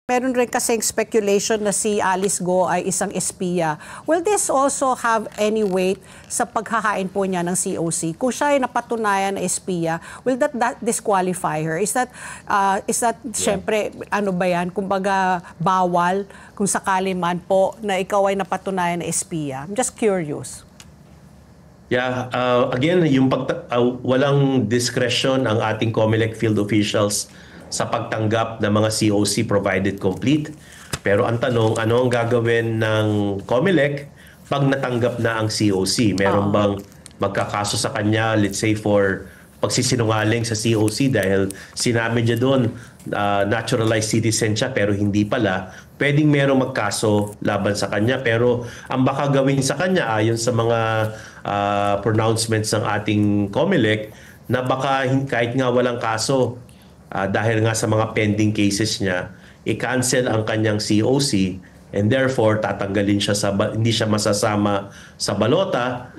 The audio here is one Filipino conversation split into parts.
Meron rin kasing speculation na si Alice Go ay isang espiya. Will this also have any weight sa paghahain po niya ng COC? Kung siya ay napatunayan na espiya, will that disqualify her? Is that syempre, ano ba yan? Kumbaga, bawal kung sakali man po na ikaw ay napatunayan na espiya? I'm just curious. Yeah, again, yung walang discretion ang ating COMELEC field officials sa pagtanggap ng mga COC provided complete. Pero ang tanong, ano ang gagawin ng COMELEC pag natanggap na ang COC? Meron bang magkakaso sa kanya, let's say for pagsisinungaling sa COC dahil sinabi niya doon naturalized citizen siya pero hindi pala, pwedeng merong magkaso laban sa kanya. Pero ang baka gawin sa kanya ayon sa mga pronouncements ng ating COMELEC na baka kahit nga walang kaso, dahil nga sa mga pending cases niya, i-cancel ang kanyang COC and therefore tatanggalin siya hindi siya masasama sa balota.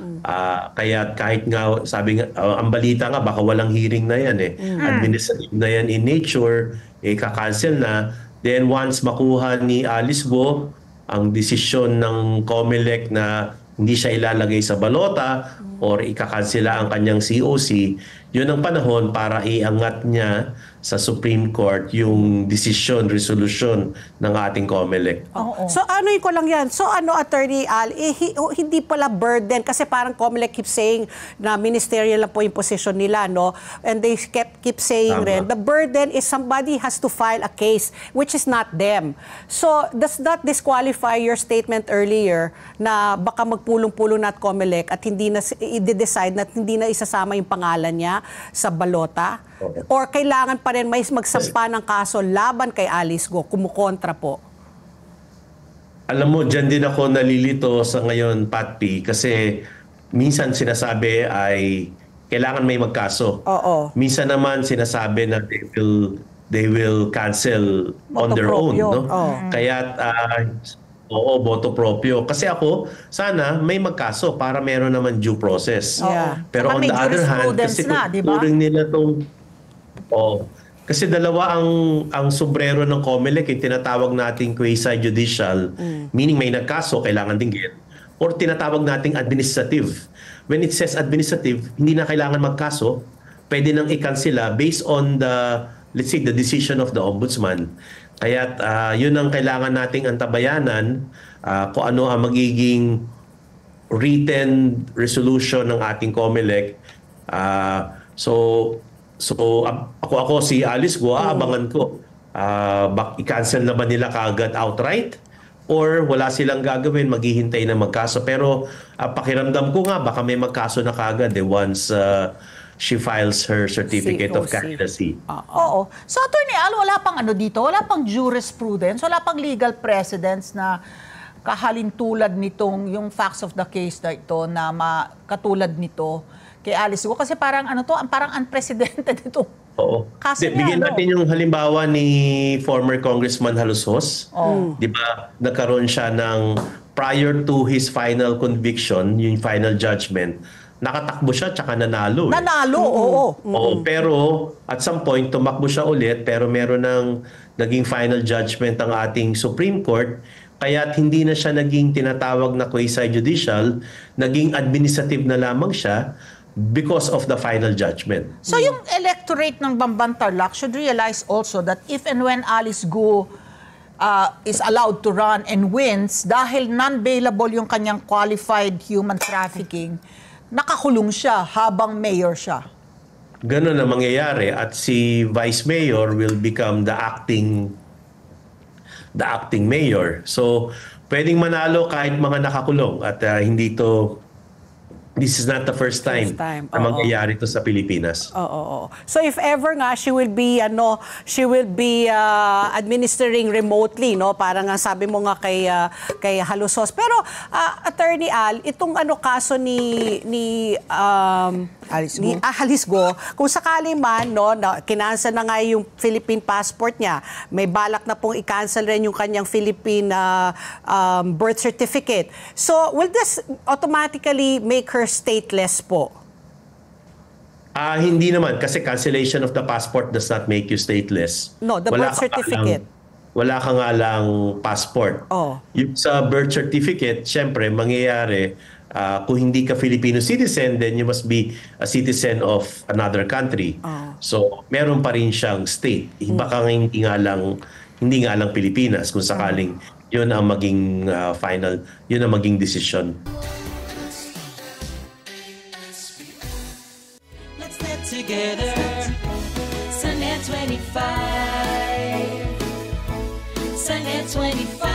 Kaya kahit nga sabi nga ang balita nga baka walang hearing na yan administrative na yan in nature, ka-cancel na. Then once makuha ni Alice Go ang desisyon ng COMELEC na hindi siya ilalagay sa balota or ikakansela ang kanyang COC, yun ang panahon para iangat niya sa Supreme Court yung decision, resolution ng ating COMELEC. So ano ko lang yan? So ano, Attorney Al, hindi pala burden kasi parang COMELEC keep saying na ministerial lang po yung position nila, no? And they keep saying rin, the burden is somebody has to file a case which is not them. So does that disqualify your statement earlier na baka magpulong-pulong na at COMELEC at hindi na i-decide na hindi na isasama yung pangalan niya sa balota? Or kailangan pa rin may magsampa ng kaso laban kay Alice Go, kumukontra po? Alam mo, dyan din ako nalilito sa ngayon, Pat P, kasi minsan sinasabi ay kailangan may magkaso. Minsan naman sinasabi na they will cancel on their own. No? Kaya boto proprio. Kasi ako, sana may magkaso para meron naman due process. Pero on the other hand, kasi turing nila itong kasi dalawa ang sombrero ng COMELEC, yung tinatawag nating quasi-judicial, meaning may nagkaso, kailangan dinggin, or tinatawag nating administrative. When it says administrative, hindi na kailangan magkaso, pwede nang ikansela based on the, let's say, the decision of the ombudsman. Kaya yun ang kailangan nating antabayanan, kung ano ang magiging written resolution ng ating COMELEC. So ako si Alice Go, aabangan ko. I-cancel na ba nila kaagad outright? Or wala silang gagawin, maghihintay na magkaso. Pero pakiramdam ko nga, baka may magkaso na kaagad once she files her certificate of candidacy. Oo. So Attorney Al, wala pang ano dito? Wala pang jurisprudence? Wala pang legal precedents na kahalintulad nitong yung facts of the case na ito na katulad nito kay Alice Go? Kasi parang ano to, parang unprecedented ito. Kaso bigyan natin yung halimbawa ni former Congressman Halusos. Di ba, nagkaroon siya ng prior to his final conviction, yung final judgment, nakatakbo siya tsaka nanalo. Pero at some point, tumakbo siya ulit pero meron ng naging final judgment ang ating Supreme Court. Kaya't hindi na siya naging tinatawag na quasi-judicial, naging administrative na lamang siya because of the final judgment. So yung electorate ng Bamban-Tarlac should realize also that if and when Alice Go is allowed to run and wins, dahil non-bailable yung kanyang qualified human trafficking, nakakulong siya habang mayor siya. Ganun ang mangyayari at si Vice Mayor will become the acting mayor. So pwedeng manalo kahit mga nakakulong at this is not the first time na mangyayari ito sa Pilipinas. So if ever nga she will be administering remotely, no? Parang nga sabi mo nga kay Halusos. Pero Attorney Al, itong kaso ni Alice Go, kung sakali man na kinansel na nga yung Philippine passport niya, may balak na pong i-cancel rin yung kanyang Philippine birth certificate. So will this automatically make her stateless po? Hindi naman kasi cancellation of the passport does not make you stateless. No, the birth certificate. wala ka nga lang passport. Oh. Yung sa birth certificate, syempre, mangyayari, kung hindi ka Filipino citizen, then you must be a citizen of another country. So, meron pa rin siyang state. Baka hindi nga lang Pilipinas kung sakaling yun ang maging final, yun ang maging decision. Let's get together. Sunday 25. Sunday 25.